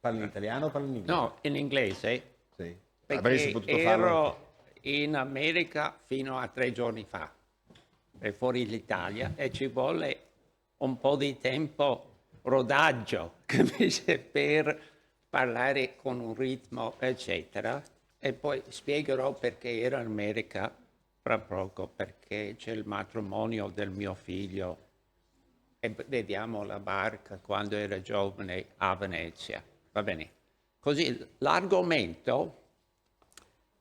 Parli in italiano o parli in inglese? No, in inglese, Sì. Avresti perché potuto farlo? ero in America fino a 3 giorni fa, e fuori l'Italia, e ci volle un po' di tempo rodaggio, capisci, per parlare con un ritmo, eccetera. E poi spiegherò perché ero in America fra poco, perché c'è il matrimonio del mio figlio e vediamo la barca quando era giovane a Venezia. Va bene. Così l'argomento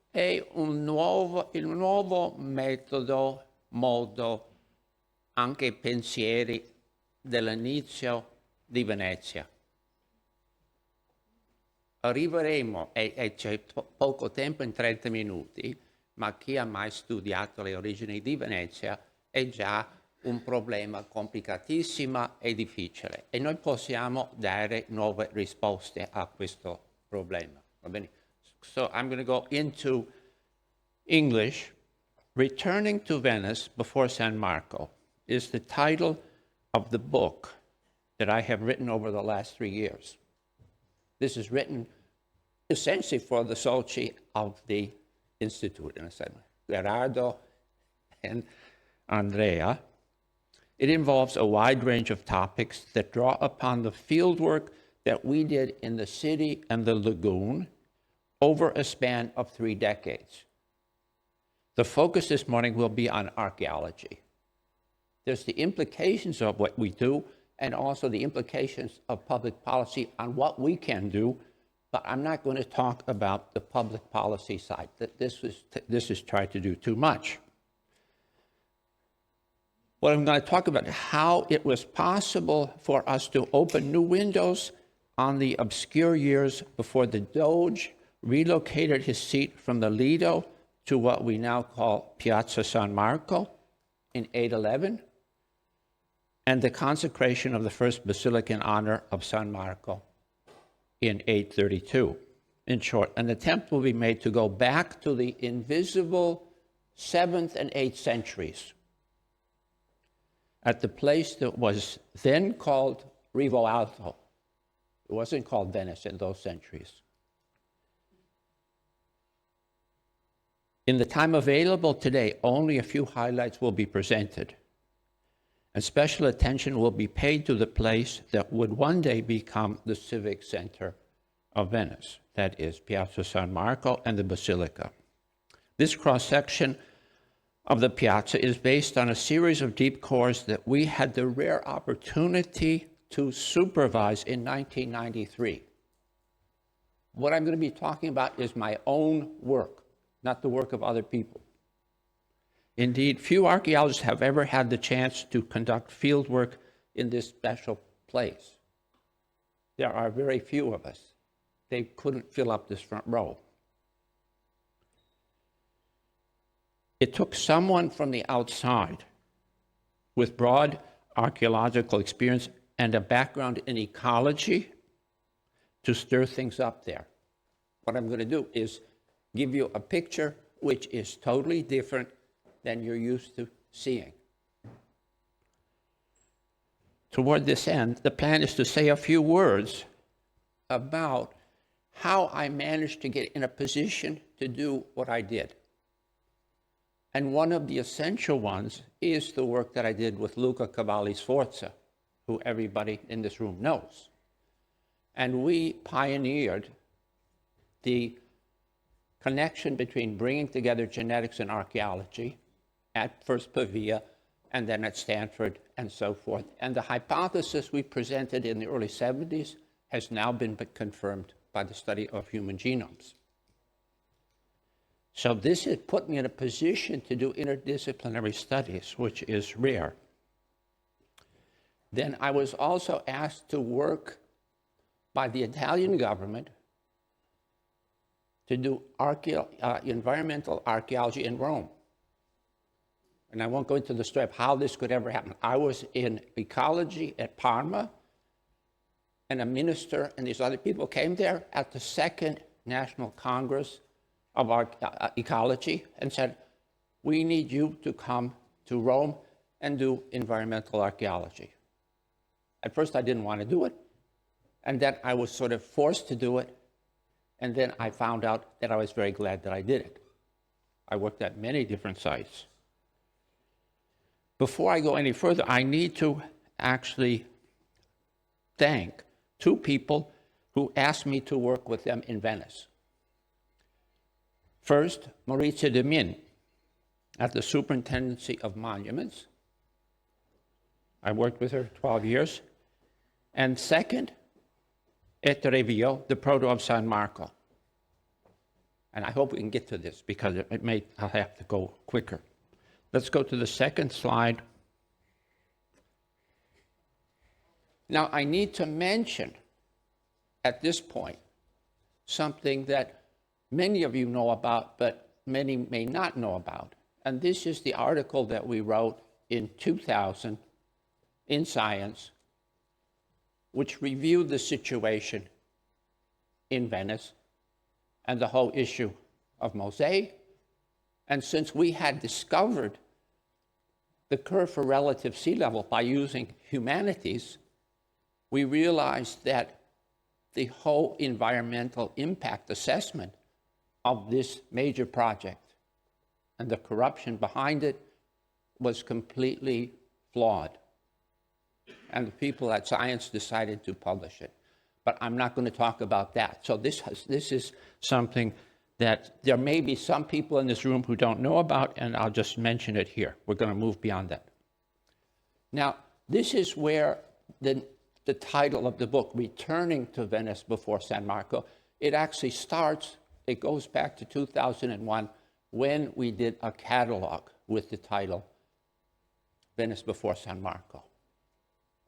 è il nuovo metodo, modo, anche pensieri dell'inizio di Venezia. Arriveremo, e c'è poco tempo, in 30 minuti, ma chi ha mai studiato le origini di Venezia è già un problema complicatissimo e difficile. E noi possiamo dare nuove risposte a questo problema. Va bene? So I'm going to go into English. Returning to Venice before San Marco is the title of the book that I have written over the last 3 years. This is written essentially for the soci of the Institute, in a sense, Gerardo and Andrea. It involves a wide range of topics that draw upon the fieldwork that we did in the city and the lagoon over a span of 3 decades. The focus this morning will be on archaeology. There's the implications of what we do and also the implications of public policy on what we can do, but I'm not going to talk about the public policy side. This is trying to do too much. What I'm going to talk about is how it was possible for us to open new windows on the obscure years before the Doge relocated his seat from the Lido to what we now call Piazza San Marco in 811, and the consecration of the first basilica in honor of San Marco in 832. In short, an attempt will be made to go back to the invisible 7th and 8th centuries at the place that was then called Rivo Alto. It wasn't called Venice in those centuries. In the time available today, only a few highlights will be presented, and special attention will be paid to the place that would one day become the civic center of Venice, that is Piazza San Marco and the Basilica. This cross-section of the piazza is based on a series of deep cores that we had the rare opportunity to supervise in 1993. What I'm going to be talking about is my own work, not the work of other people. Indeed, few archaeologists have ever had the chance to conduct field work in this special place. There are very few of us. They couldn't fill up this front row. It took someone from the outside with broad archaeological experience and a background in ecology to stir things up there. What I'm going to do is give you a picture which is totally different than you're used to seeing. Toward this end, the plan is to say a few words about how I managed to get in a position to do what I did. And one of the essential ones is the work that I did with Luca Cavalli Sforza, who everybody in this room knows. And we pioneered the connection between bringing together genetics and archaeology at first Pavia and then at Stanford and so forth. And the hypothesis we presented in the early 70s has now been confirmed by the study of human genomes. So this has put me in a position to do interdisciplinary studies, which is rare. Then I was also asked to work by the Italian government to do environmental archaeology in Rome. And I won't go into the story of how this could ever happen. I was in ecology at Parma, and a minister and these other people came there at the Second National Congress of Ecology and said, we need you to come to Rome and do environmental archaeology. At first, I didn't want to do it. and then I was sort of forced to do it, and then I found out that I was very glad that I did it. I worked at many different sites. Before I go any further, I need to actually thank two people who asked me to work with them in Venice. First, Maurizia de Min at the Superintendency of Monuments. I worked with her 12 years. And second, Ettore Vio, the Proto of San Marco. And I hope we can get to this because I'll have to go quicker. Let's go to the second slide. Now, I need to mention at this point something that many of you know about, but many may not know about. And this is the article that we wrote in 2000 in Science, which reviewed the situation in Venice and the whole issue of mosaic. And since we had discovered the curve for relative sea level by using humanities, we realized that the whole environmental impact assessment of this major project and the corruption behind it was completely flawed. And the people at Science decided to publish it. But I'm not going to talk about that. So this is something that there may be some people in this room who don't know about, and I'll just mention it here. We're going to move beyond that. Now, this is where the title of the book, Returning to Venice Before San Marco, it actually starts, it goes back to 2001 when we did a catalog with the title Venice Before San Marco,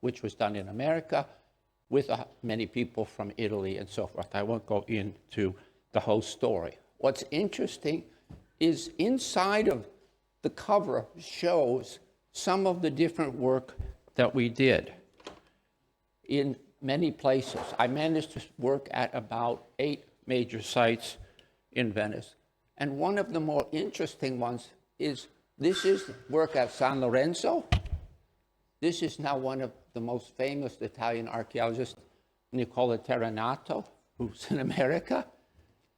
which was done in America with many people from Italy and so forth. I won't go into the whole story. What's interesting is inside of the cover shows some of the different work that we did in many places. I managed to work at about 8 major sites in Venice. And one of the more interesting ones is, this is work at San Lorenzo. This is now one of the most famous Italian archaeologists, Nicola Terranato, who's in America.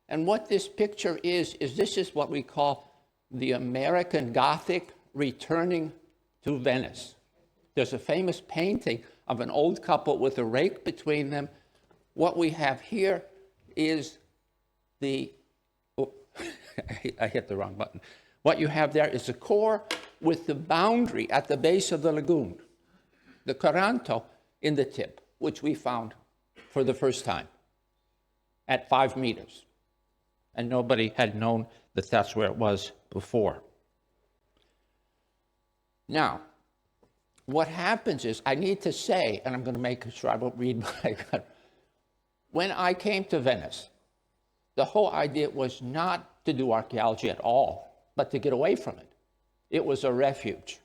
And what this picture is this is what we call the American Gothic returning to Venice. There's a famous painting of an old couple with a rake between them. What we have here is the, oh, I hit the wrong button. What you have there is a core with the boundary at the base of the lagoon, the Coranto in the tip, which we found for the first time at 5 meters. And nobody had known that that's where it was before. Now, what happens is, I need to say, and I'm going to make sure I won't read what I got. When I came to Venice, the whole idea was not to do archaeology at all, but to get away from it. It was a refuge.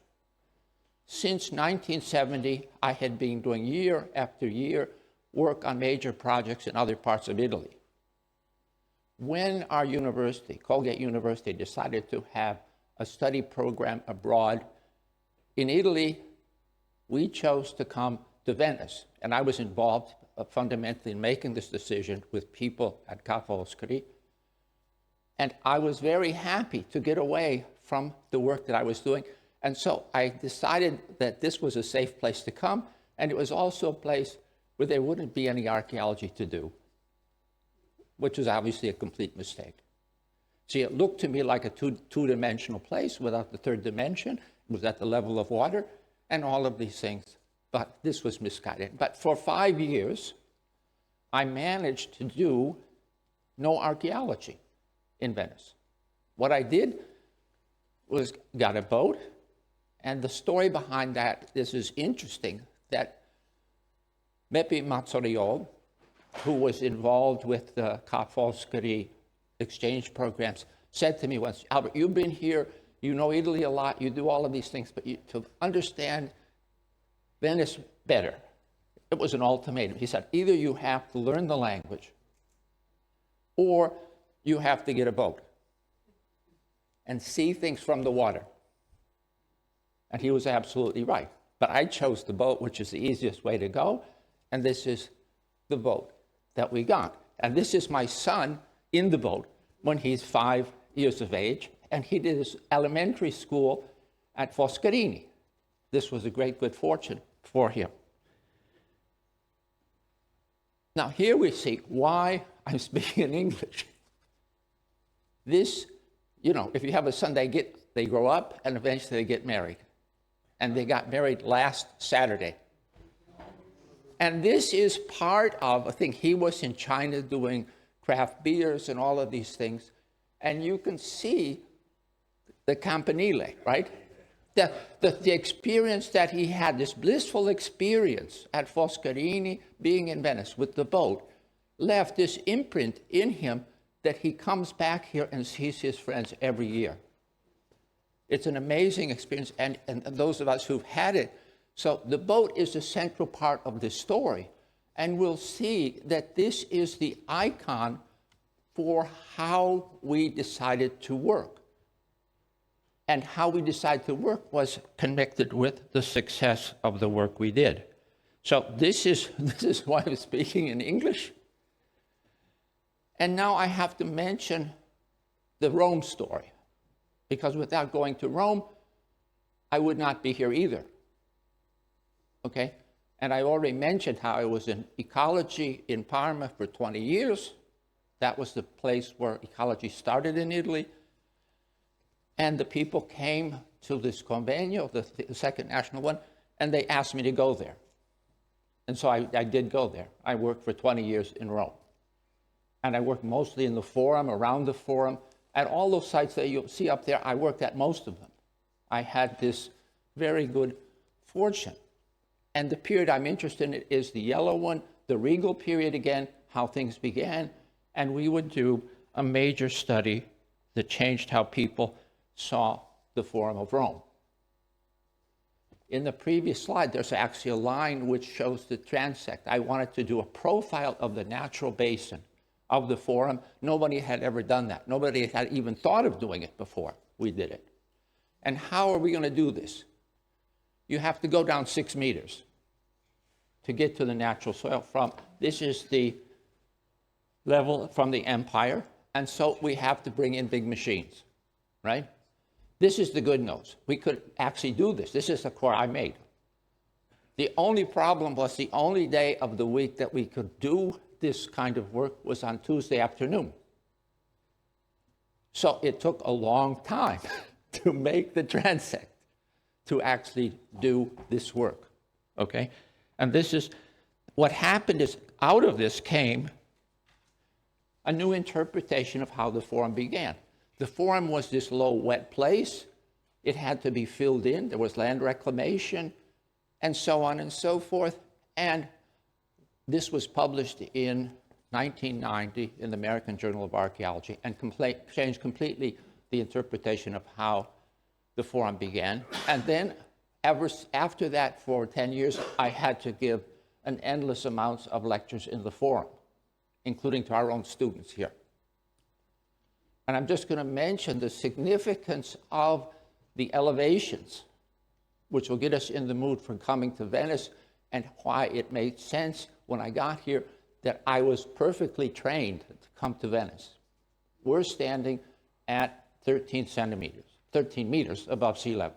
Since 1970, I had been doing year after year work on major projects in other parts of Italy. When our university, Colgate University, decided to have a study program abroad in Italy, we chose to come to Venice. And I was involved fundamentally in making this decision with people at Ca' Foscari. And I was very happy to get away from the work that I was doing. And so I decided that this was a safe place to come, and it was also a place where there wouldn't be any archaeology to do, which was obviously a complete mistake. See, it looked to me like a two-dimensional place without the third dimension. It was at the level of water and all of these things, but this was misguided. But for 5 years, I managed to do no archaeology in Venice. What I did was got a boat, and the story behind that, this is interesting, that Beppe Mazzariol, who was involved with the Ca' Foscari exchange programs, said to me once, Albert, you've been here, you know Italy a lot, you do all of these things, but to understand Venice better, it was an ultimatum. He said, either you have to learn the language, or you have to get a boat and see things from the water. And he was absolutely right. But I chose the boat, which is the easiest way to go, and this is the boat that we got. And this is my son in the boat when he's 5 years of age, and he did his elementary school at Foscarini. This was a great good fortune for him. Now here we see why I'm speaking in English. This, you know, if you have a son, they grow up and eventually they get married. And they got married last Saturday. And this is part of, I think he was in China doing craft beers and all of these things. And you can see the campanile, right? The experience that he had, this blissful experience at Foscarini, being in Venice with the boat, left this imprint in him that he comes back here and sees his friends every year. It's an amazing experience, and those of us who've had it. So the boat is the central part of this story, and we'll see that this is the icon for how we decided to work. And how we decided to work was connected with the success of the work we did. So this is why I'm speaking in English. And now I have to mention the Rome story, because without going to Rome, I would not be here either. Okay? And I already mentioned how I was in ecology in Parma for 20 years. That was the place where ecology started in Italy. And the people came to this convegno, the second national one, and they asked me to go there. And so I did go there. I worked for 20 years in Rome. And I worked mostly in the Forum, around the Forum. At all those sites that you'll see up there, I worked at most of them. I had this very good fortune. And the period I'm interested in is the yellow one, the regal period again, how things began. And we would do a major study that changed how people saw the Forum of Rome. In the previous slide, there's actually a line which shows the transect. I wanted to do a profile of the natural basin of the Forum. Nobody had ever done that. Nobody had even thought of doing it before we did it. And how are we going to do this? You have to go down 6 meters to get to the natural soil from, this is the level from the empire, and so we have to bring in big machines, right? This is the good news. We could actually do this. This is the core I made. The only problem was the only day of the week that we could do this kind of work was on Tuesday afternoon. So it took a long time to make the transect, to actually do this work, okay? And this is, what happened is, out of this came a new interpretation of how the Forum began. The Forum was this low, wet place. It had to be filled in. There was land reclamation, and so on and so forth. And this was published in 1990 in the American Journal of Archaeology and changed completely the interpretation of how the Forum began. And then, after that, for 10 years, I had to give an endless amounts of lectures in the Forum, including to our own students here. And I'm just going to mention the significance of the elevations, which will get us in the mood for coming to Venice, and why it made sense when I got here that I was perfectly trained to come to Venice. We're standing at 13 meters above sea level.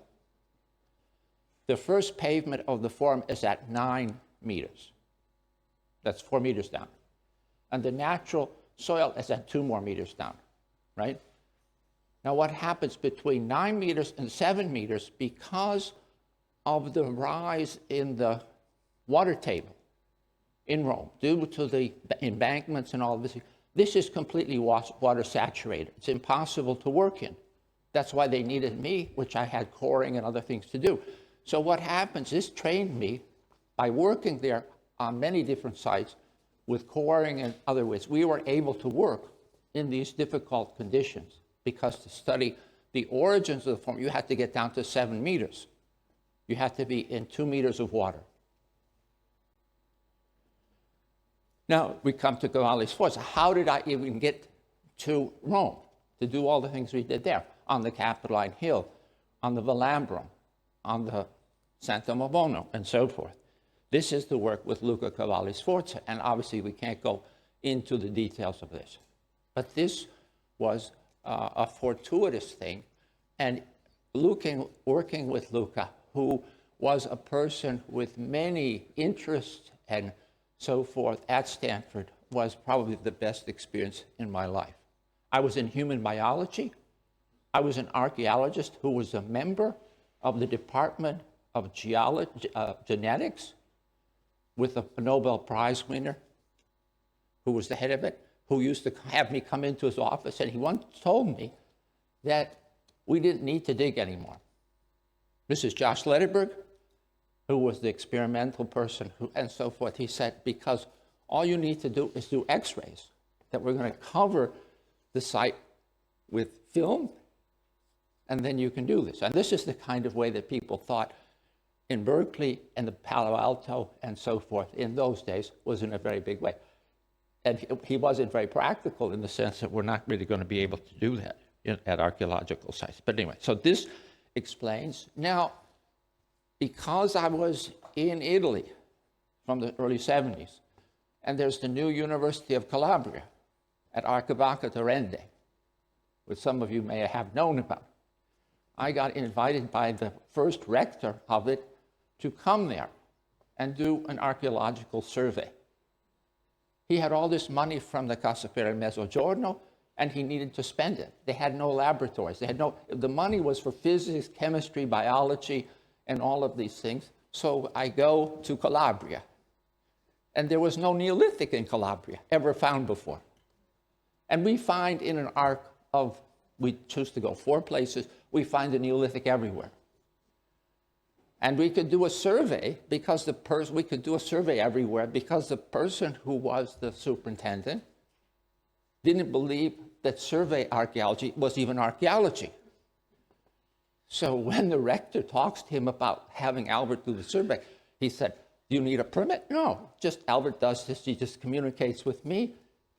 The first pavement of the Forum is at 9 meters. That's 4 meters down. And the natural soil is at 2 more meters down, right? Now what happens between 9 meters and 7 meters, because of the rise in the water table in Rome, due to the embankments and all this, this is completely water saturated. It's impossible to work in. That's why they needed me, which I had coring and other things to do. So what happens, this trained me by working there on many different sites with coring and other ways. We were able to work in these difficult conditions, because to study the origins of the Forum, you had to get down to 7 meters. You had to be in 2 meters of water. Now we come to Cavalli's Forza. How did I even get to Rome to do all the things we did there? On the Capitoline Hill, on the Velambrum, on the Santa Mobono, and so forth. This is the work with Luca Cavalli Sforza, and obviously we can't go into the details of this. But this was a fortuitous thing, and working with Luca, who was a person with many interests and so forth at Stanford, was probably the best experience in my life. I was in human biology. I was an archaeologist who was a member of the Department of Genetics with a Nobel Prize winner who was the head of it, who used to have me come into his office, and he once told me that we didn't need to dig anymore. This is Josh Lederberg, who was the experimental person, and so forth. He said, because all you need to do is do x-rays, that we're going to cover the site with film, and then you can do this. And this is the kind of way that people thought in Berkeley and the Palo Alto and so forth in those days, was in a very big way. And he wasn't very practical in the sense that we're not really going to be able to do that at archaeological sites. But anyway, so this explains. Now, because I was in Italy from the early 70s, and there's the new University of Calabria at Arcabacca-Torrente, which some of you may have known about. I got invited by the first rector of it to come there and do an archaeological survey. He had all this money from the Casa per il Mezzogiorno, and he needed to spend it. They had no laboratories. The money was for physics, chemistry, biology, and all of these things. So I go to Calabria. And there was no Neolithic in Calabria ever found before. And we find in an arc of, we choose to go 4 places, we find the Neolithic everywhere. And we could do a survey because we could do a survey everywhere because the person who was the superintendent didn't believe that survey archaeology was even archaeology. So when the rector talks to him about having Albert do the survey, he said, do you need a permit? No, just Albert does this, he just communicates with me.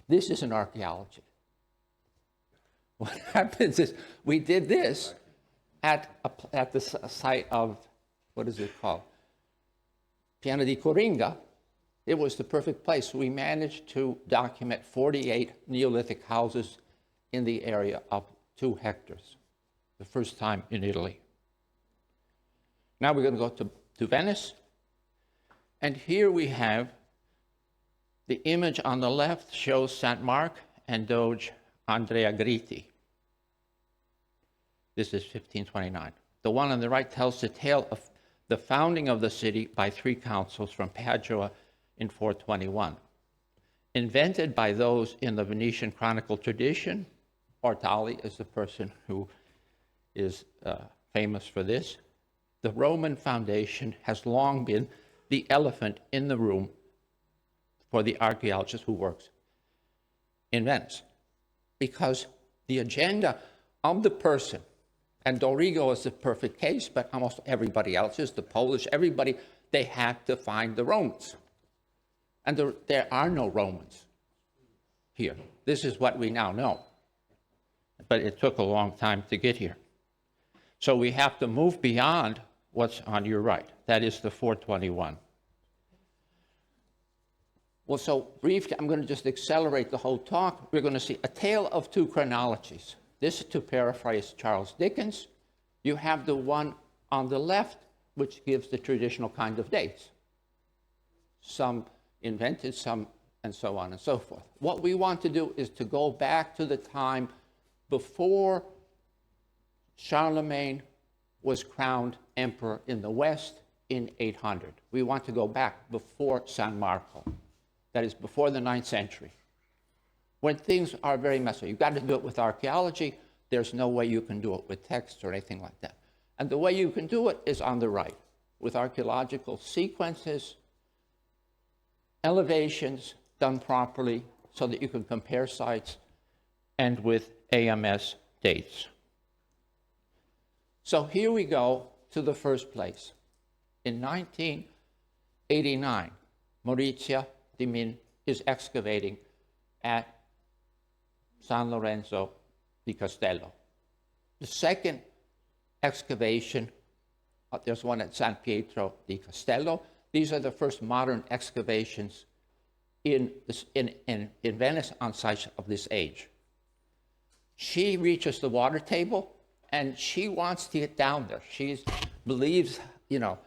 This isn't archaeology. What happens is we did this at the site of, what is it called? Piana di Coringa. It was the perfect place. We managed to document 48 Neolithic houses in the area of 2 hectares, the first time in Italy. Now we're going to go to Venice. And here we have the image on the left shows St. Mark and Doge Andrea Gritti. This is 1529. The one on the right tells the tale of the founding of the city by 3 councils from Padua in 421. Invented by those in the Venetian chronicle tradition, Ortali is the person who is famous for this. The Roman foundation has long been the elephant in the room for the archaeologist who works in Venice. Because the agenda of the person, and Dorigo is the perfect case, but almost everybody else is, the Polish, everybody, they had to find the Romans. And there are no Romans here. This is what we now know. But it took a long time to get here. So we have to move beyond what's on your right. That is the 421. Well, so briefly, I'm going to just accelerate the whole talk. We're going to see a tale of 2 chronologies. This, to paraphrase Charles Dickens, you have the one on the left, which gives the traditional kind of dates. Some invented, some, and so on and so forth. What we want to do is to go back to the time before Charlemagne was crowned emperor in the West in 800. We want to go back before San Marco, that is before the 9th century, when things are very messy. You've got to do it with archaeology. There's no way you can do it with text or anything like that. And the way you can do it is on the right, with archaeological sequences, elevations done properly so that you can compare sites, and with AMS dates. So here we go to the first place. In 1989, Maurizia Di Min is excavating at San Lorenzo di Castello. The second excavation, there's one at San Pietro di Castello. These are the first modern excavations in Venice on sites of this age. She reaches the water table, and she wants to get down there. She believes, you know,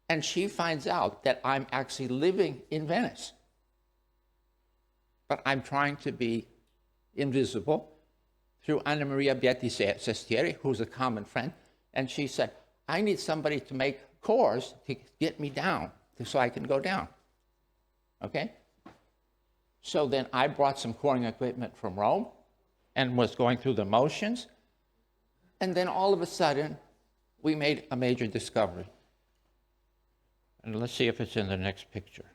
and she finds out that I'm actually living in Venice. But I'm trying to be invisible through Anna Maria Betti Sestieri, who's a common friend, and she said, I need somebody to make cores to get me down so I can go down, okay? So then I brought some coring equipment from Rome and was going through the motions, and then all of a sudden, we made a major discovery. And let's see if it's in the next picture.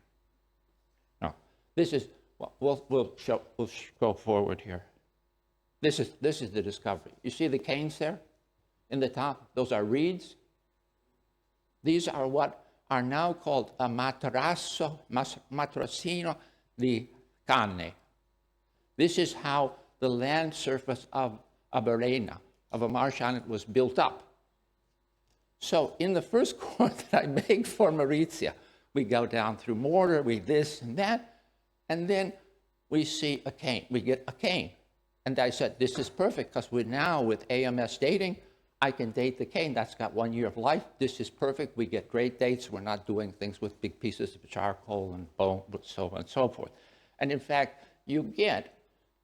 No, this is, well, we'll go forward here. This is the discovery. You see the canes there in the top? Those are reeds. These are what are now called a materassino di canne. This is how the land surface of a barena, of a marsh island, was built up. So in the first core that I make for Maurizia, we go down through mortar, we this and that, and then we see a cane. We get a cane. And I said, this is perfect, because we're now with AMS dating, I can date the cane. That's got 1 year of life. This is perfect. We get great dates. We're not doing things with big pieces of charcoal and bone, so on and so forth. And in fact, you get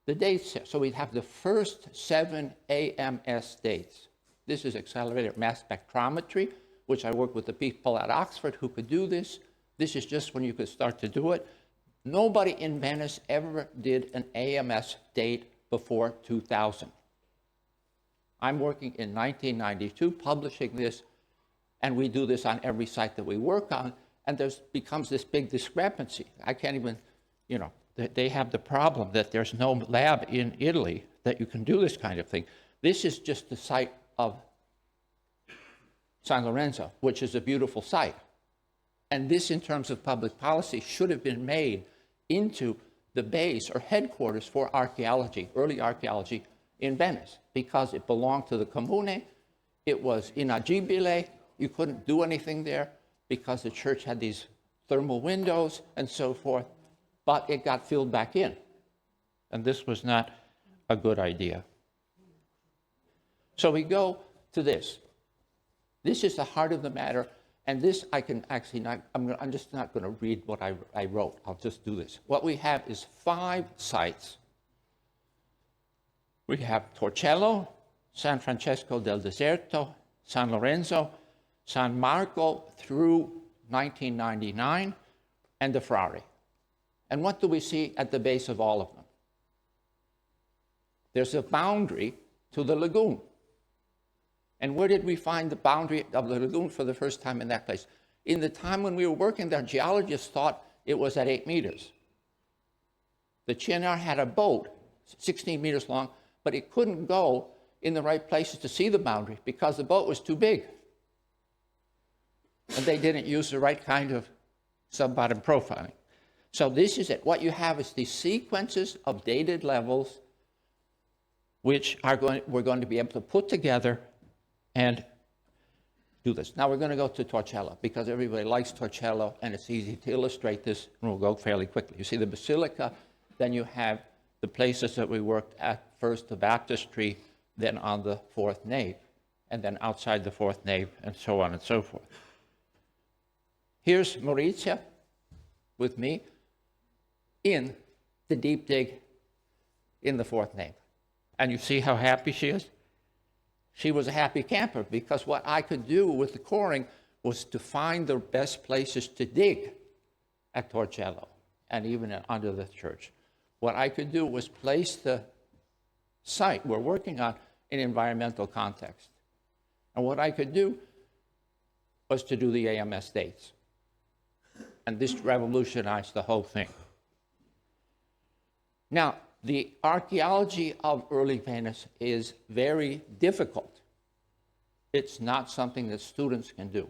the dates here. So we have the first 7 AMS dates. This is accelerated mass spectrometry, which I work with the people at Oxford who could do this. This is just when you could start to do it. Nobody in Venice ever did an AMS date before 2000. I'm working in 1992, publishing this, and we do this on every site that we work on, and there becomes this big discrepancy. I can't even, you know, they have the problem that there's no lab in Italy that you can do this kind of thing. This is just the site of San Lorenzo, which is a beautiful site. And this, in terms of public policy, should have been made into the base or headquarters for archaeology, early archaeology in Venice, because it belonged to the Comune. It was inagibile. You couldn't do anything there because the church had these thermal windows and so forth, but it got filled back in. And this was not a good idea. So we go to this. This is the heart of the matter, and this I can actually not, I'm just not going to read what I wrote. I'll just do this. What we have is 5 sites. We have Torcello, San Francesco del Deserto, San Lorenzo, San Marco through 1999, and the Frari. And what do we see at the base of all of them? There's a boundary to the lagoon. And where did we find the boundary of the lagoon for the first time in that place? In the time when we were working there, geologists thought it was at 8 meters. The CNR had a boat, 16 meters long, but it couldn't go in the right places to see the boundary because the boat was too big. And they didn't use the right kind of sub-bottom profiling. So this is it. What you have is these sequences of dated levels which we're going to be able to put together and do this. Now we're going to go to Torcello because everybody likes Torcello and it's easy to illustrate this, and we'll go fairly quickly. You see the basilica, then you have the places that we worked at, first the baptistry, then on the 4th nave, and then outside the 4th nave, and so on and so forth. Here's Maurizia with me in the deep dig in the 4th nave. And you see how happy she is? She was a happy camper because what I could do with the coring was to find the best places to dig at Torcello and even under the church. What I could do was place the site we're working on in environmental context. And what I could do was to do the AMS dates. And this revolutionized the whole thing. Now, the archaeology of early Venice is very difficult. It's not something that students can do.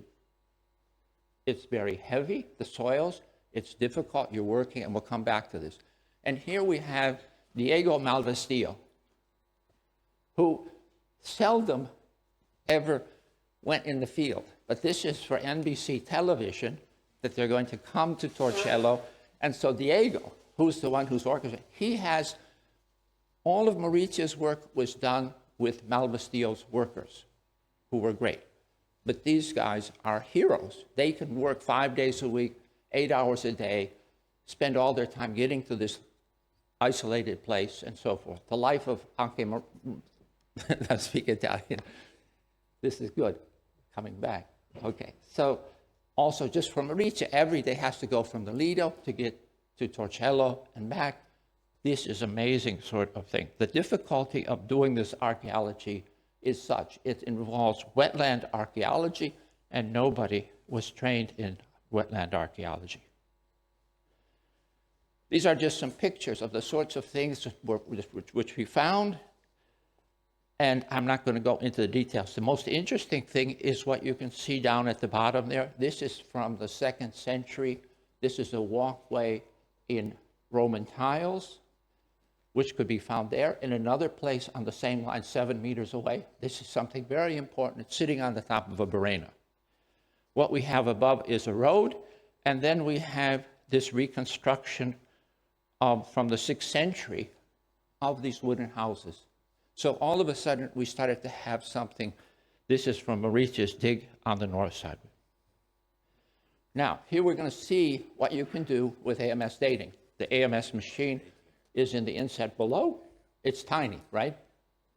It's very heavy, the soils, it's difficult, you're working, and we'll come back to this. And here we have Diego Malvestio, who seldom ever went in the field. But this is for NBC television that they're going to come to Torcello. And so Diego, who's the one who's orchestrating, he has, all of Maurizio's work was done with Malvestio's workers, who were great. But these guys are heroes. They can work 5 days a week, 8 hours a day, spend all their time getting to this isolated place and so forth. The life of Anche, I speak Italian. This is good, coming back. Okay, so also just from Maurizio, every day has to go from the Lido to get to Torcello and back. This is amazing sort of thing. The difficulty of doing this archaeology is such. It involves wetland archaeology, and nobody was trained in wetland archaeology. These are just some pictures of the sorts of things which we found, and I'm not going to go into the details. The most interesting thing is what you can see down at the bottom there. This is from the 2nd century. This is a walkway in Roman tiles, which could be found there. In another place on the same line, 7 meters away. This is something very important. It's sitting on the top of a barena. What we have above is a road, and then we have this reconstruction from the 6th century of these wooden houses. So all of a sudden, we started to have something. This is from Maurizio's dig on the north side. Now, here we're going to see what you can do with AMS dating. The AMS machine is in the inset below. It's tiny, right?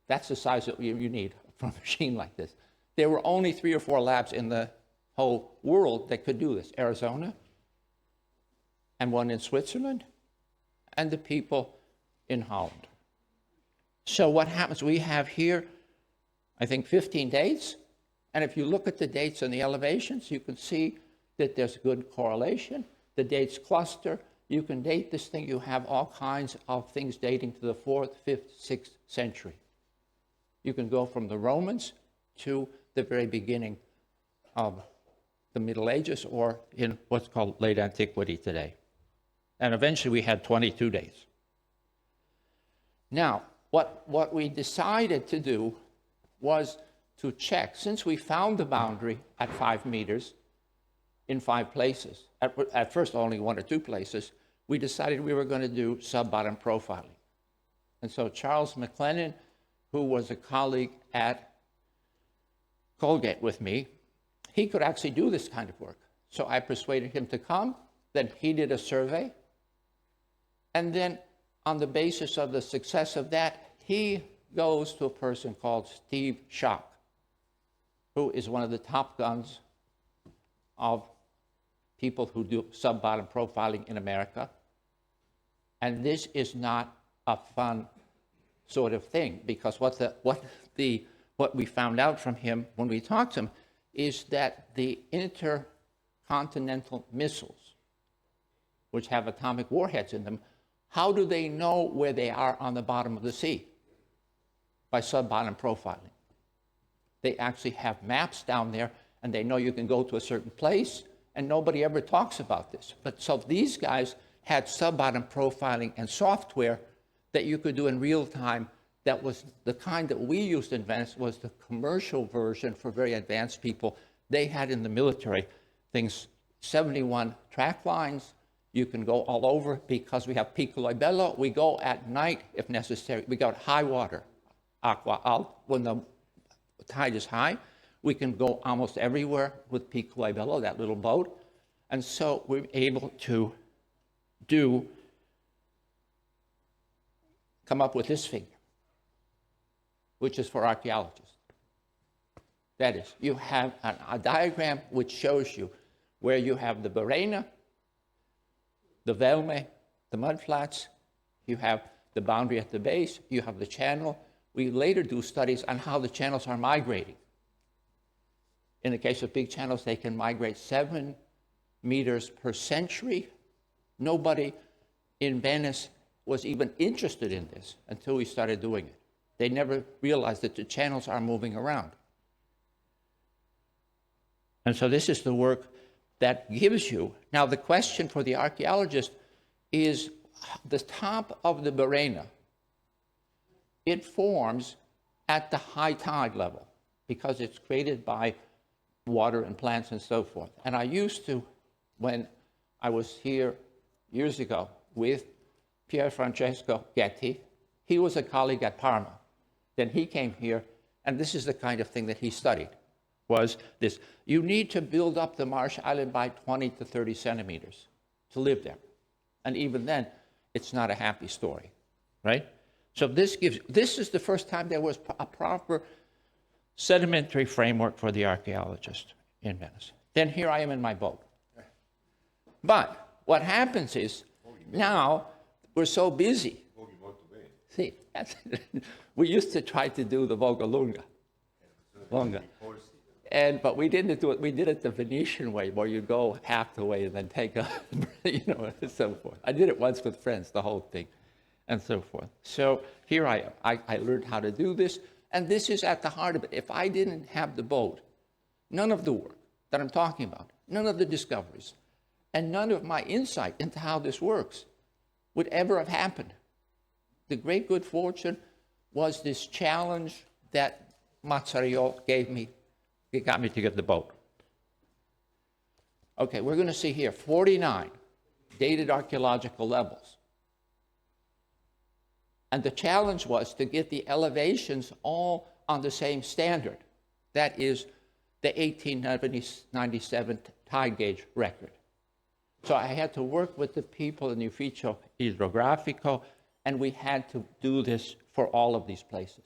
That's the size that you need for a machine like this. There were only 3 or 4 labs in the whole world that could do this. Arizona, and one in Switzerland, and the people in Holland. So what happens, we have here, I think 15 dates, and if you look at the dates and the elevations, you can see that there's good correlation. The dates cluster. You can date this thing. You have all kinds of things dating to the 4th, 5th, 6th century. You can go from the Romans to the very beginning of the Middle Ages, or in what's called late antiquity today. And eventually we had 22 days. Now, what we decided to do was to check, since we found the boundary at 5 meters in 5 places, at first only 1 or 2 places, we decided we were going to do sub-bottom profiling. And so Charles McLennan, who was a colleague at Colgate with me, he could actually do this kind of work. So I persuaded him to come, then he did a survey, and then on the basis of the success of that, he goes to a person called Steve Schock, who is one of the top guns of people who do sub-bottom profiling in America. And this is not a fun sort of thing, because what we found out from him when we talked to him is that the intercontinental missiles, which have atomic warheads in them, how do they know where they are on the bottom of the sea? By sub-bottom profiling. They actually have maps down there, and they know you can go to a certain place, and nobody ever talks about this. But so these guys had sub-bottom profiling and software that you could do in real time. That was the kind that we used in Venice, was the commercial version for very advanced people. They had in the military things, 71 track lines. You can go all over because we have Piccolo e Bello. We go at night if necessary. We go at high water, aqua, when the tide is high. We can go almost everywhere with Piccolo e Bello, that little boat. And so we're able to come up with this figure, which is for archaeologists. That is, you have a diagram which shows you where you have the Barena, the Velme, the mudflats, you have the boundary at the base, you have the channel. We later do studies on how the channels are migrating. In the case of big channels, they can migrate 7 meters per century. Nobody in Venice was even interested in this until we started doing it. They never realized that the channels are moving around. And so this is the work that gives you. Now the question for the archaeologist is the top of the Barena. It forms at the high tide level because it's created by water and plants and so forth. And I used to when I was here years ago with Pier Francesco Ghetti. He was a colleague at Parma. Then he came here, and this is the kind of thing that he studied, was this. You need to build up the marsh island by 20 to 30 centimeters to live there. And even then, it's not a happy story, right? So this is the first time there was a proper sedimentary framework for the archaeologist in Venice. Then here I am in my boat. But what happens is, now we're so busy. See, we used to try to do the Volga Lunga. But we didn't do it. We did it the Venetian way, where you go half the way and then take a, and so forth. I did it once with friends, the whole thing, and so forth. So here I am. I learned how to do this, and this is at the heart of it. If I didn't have the boat, none of the work that I'm talking about, none of the discoveries, and none of my insight into how this works would ever have happened. The great good fortune was this challenge that Mazzario gave me. It got me to get the boat. Okay, we're going to see here 49 dated archaeological levels. And the challenge was to get the elevations all on the same standard. That is the 1897 tide gauge record. So I had to work with the people in the Ufficio Idrografico, and we had to do this for all of these places.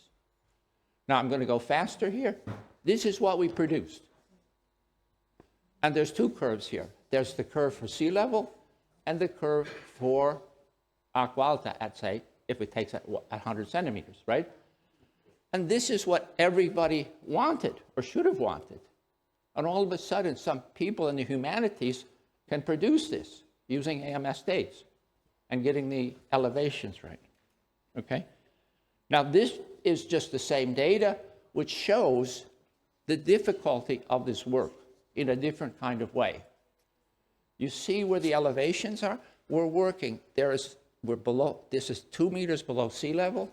Now I'm going to go faster here. This is what we produced. And there's two curves here. There's the curve for sea level and the curve for aqua alta at, say, if it takes at 100 centimeters, right? And this is what everybody wanted or should have wanted. And all of a sudden, some people in the humanities can produce this using AMS dates and getting the elevations right, okay? Now, this is just the same data, which shows the difficulty of this work in a different kind of way. You see where the elevations are? We're working, we're below, this is 2 meters below sea level.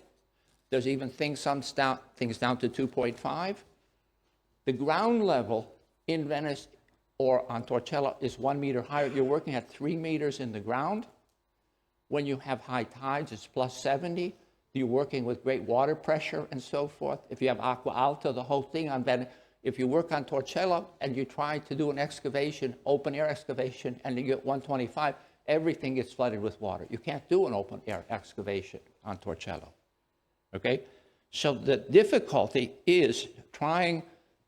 There's even things down to 2.5. The ground level in Venice or on Torcello is 1 meter higher. You're working at 3 meters in the ground. When you have high tides, it's plus 70. You're working with great water pressure and so forth. If you have aqua alta, the whole thing on Venice. If you work on Torcello and you try to do an excavation, open air excavation, and you get 125, everything gets flooded with water. You can't do an open air excavation on Torcello, okay? So the difficulty is trying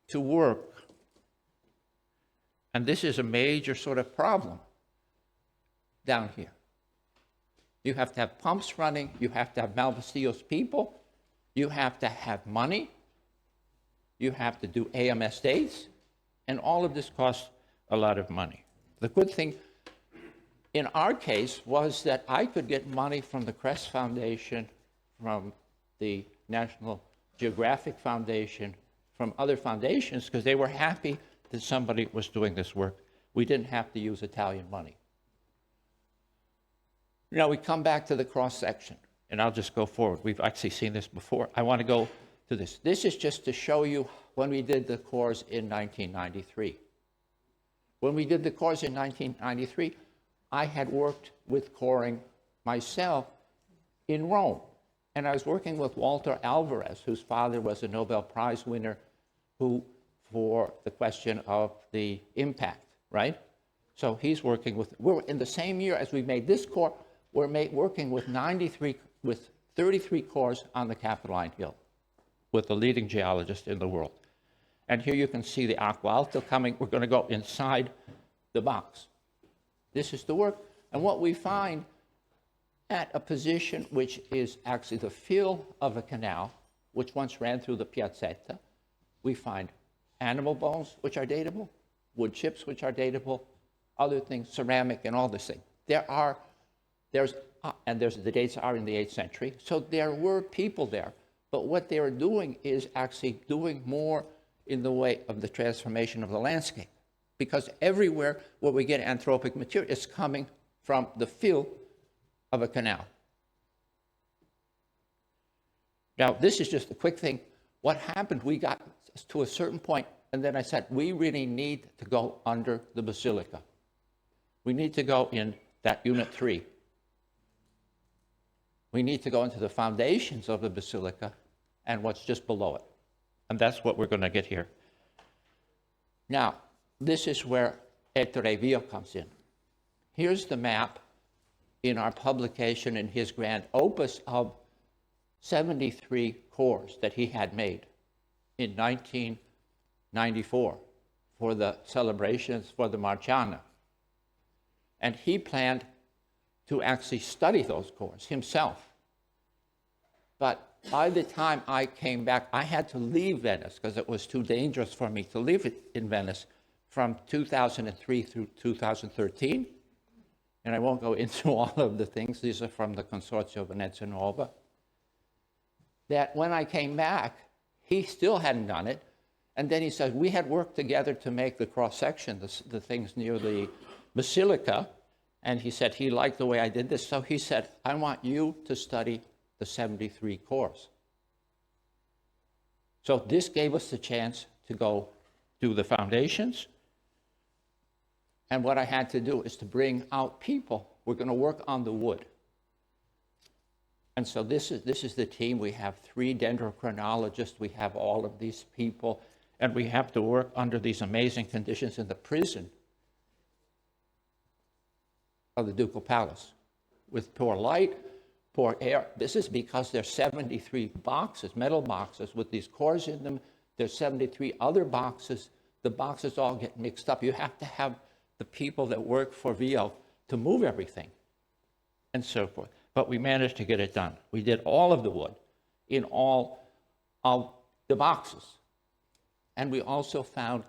to work, and this is a major sort of problem down here. You have to have pumps running, you have to have Malvestio's people, you have to have money, you have to do AMS dates, and all of this costs a lot of money. The good thing in our case was that I could get money from the Crest Foundation, from the National Geographic Foundation, from other foundations, because they were happy that somebody was doing this work. We didn't have to use Italian money. Now we come back to the cross-section, and I'll just go forward. We've actually seen this before. I want to go to this. This is just to show you when we did the cores in 1993. When we did the cores in 1993, I had worked with coring myself in Rome. And I was working with Walter Alvarez, whose father was a Nobel Prize winner for the question of the impact, right? So he's working with, we're in the same year as we made this core, we're working with 33 cores on the Capitoline Hill with the leading geologist in the world. And here you can see the aqua alta coming. We're going to go inside the box. This is the work. And what we find at a position which is actually the fill of a canal, which once ran through the piazzetta, we find animal bones, which are datable, wood chips, which are datable, other things, ceramic and all this thing. The dates are in the 8th century. So there were people there. But what they were doing is actually doing more in the way of the transformation of the landscape. Because everywhere where we get anthropic material is coming from the fill of a canal. Now, this is just a quick thing. What happened, we got to a certain point, and then I said, we really need to go under the basilica. we need to go in that unit 3. We need to go into the foundations of the basilica and what's just below it. And that's what we're going to get here. Now, this is where Ettore Vio comes in. Here's the map in our publication in his grand opus of 73 cores that he had made in 1994 for the celebrations for the Marciana. And he planned to actually study those cores himself. But by the time I came back, I had to leave Venice because it was too dangerous for me to live in Venice from 2003 through 2013. And I won't go into all of the things. These are from the Consorzio Venezia Nuova. That when I came back, he still hadn't done it. And then he said, we had worked together to make the cross-section, the things near the basilica. And he said he liked the way I did this. So he said, I want you to study the 73 cores. So this gave us the chance to go do the foundations. And what I had to do is to bring out people. We're going to work on the wood. And so this is the team. We have 3 dendrochronologists. We have all of these people. And we have to work under these amazing conditions in the prison of the Ducal Palace with poor light, poor air. This is because there's 73 boxes, metal boxes with these cores in them. There's 73 other boxes. The boxes all get mixed up. You have to have the people that work for Vio to move everything and so forth. But we managed to get it done. We did all of the wood in all of the boxes. And we also found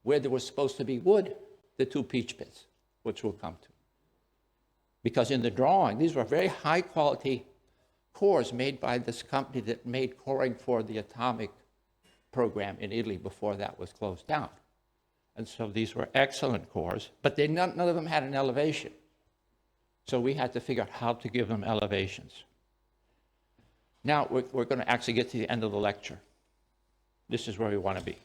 where there was supposed to be wood, the 2 peach pits, which we'll come to. Because in the drawing, these were very high quality cores made by this company that made coring for the atomic program in Italy before that was closed down. And so these were excellent cores, but none of them had an elevation. So we had to figure out how to give them elevations. Now we're going to actually get to the end of the lecture. This is where we want to be.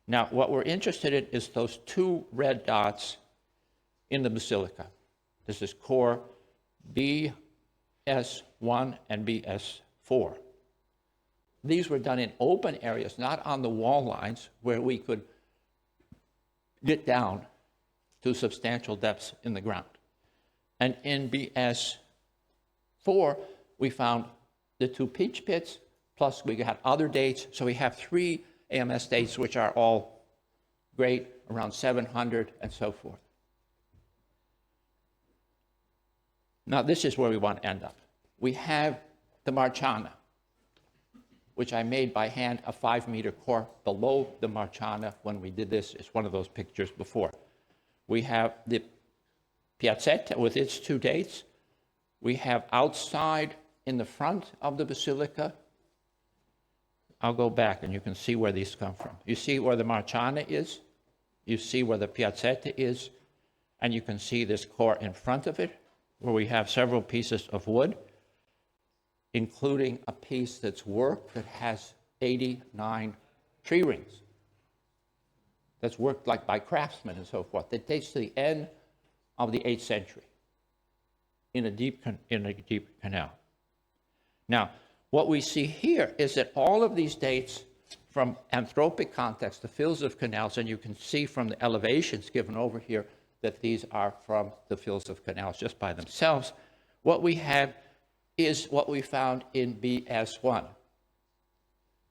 Now, what we're interested in is those 2 red dots in the basilica. This is core BS1 and BS4. These were done in open areas, not on the wall lines, where we could get down to substantial depths in the ground. And in BS4, we found the 2 peach pits, plus we got other dates. So we have 3 AMS dates, which are all great, around 700 and so forth. Now, this is where we want to end up. We have the Marciana, which I made by hand, a 5-meter core below the Marciana when we did this. It's one of those pictures before. We have the Piazzetta with its 2 dates. We have outside in the front of the basilica. I'll go back and you can see where these come from. You see where the Marciana is. You see where the Piazzetta is. And you can see this core in front of it, where we have several pieces of wood, including a piece that's worked that has 89 tree rings. That's worked like by craftsmen and so forth. That dates to the end of the 8th century in a deep canal. Now, what we see here is that all of these dates from anthropic context, the fills of canals, and you can see from the elevations given over here that these are from the fills of canals just by themselves. What we have is what we found in BS1.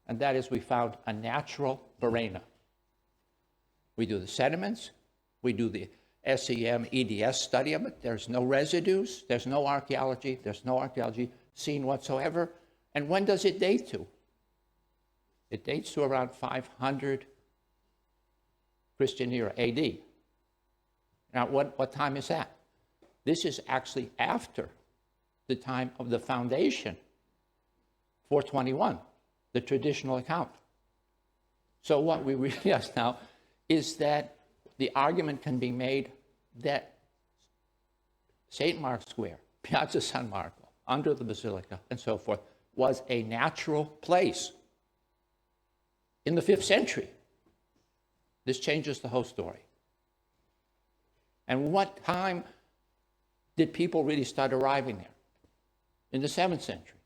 And that is we found a natural Barrena. We do the sediments, we do the SEM EDS study of it. There's no residues, there's no archaeology seen whatsoever. And when does it date to? It dates to around 500 Christian era AD. Now, what time is that? This is actually after the time of the foundation, 421, the traditional account. So what we realize now is that the argument can be made that St. Mark's Square, Piazza San Marco, under the Basilica, and so forth, was a natural place in the 5th century. This changes the whole story. And what time did people really start arriving there? In the 7th century.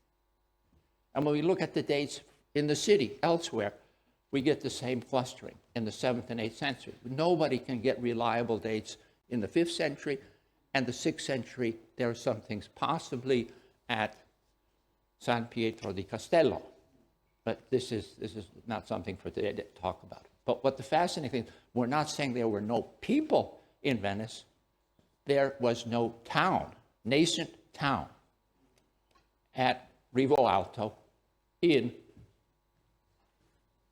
And when we look at the dates in the city, elsewhere, we get the same clustering in the 7th and 8th century. Nobody can get reliable dates in the 5th century, and the 6th century, there are some things possibly at San Pietro di Castello. But this is not something for today to talk about. But what the fascinating thing, we're not saying there were no people in Venice. There was no town, nascent town, at Rivo Alto in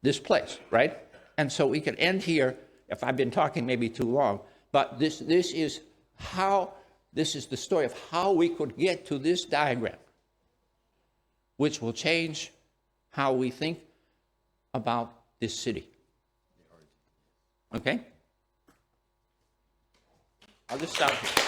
this place, right? And so we can end here, if I've been talking maybe too long, but this is the story of how we could get to this diagram, which will change how we think about this city. Okay? I'll just stop here.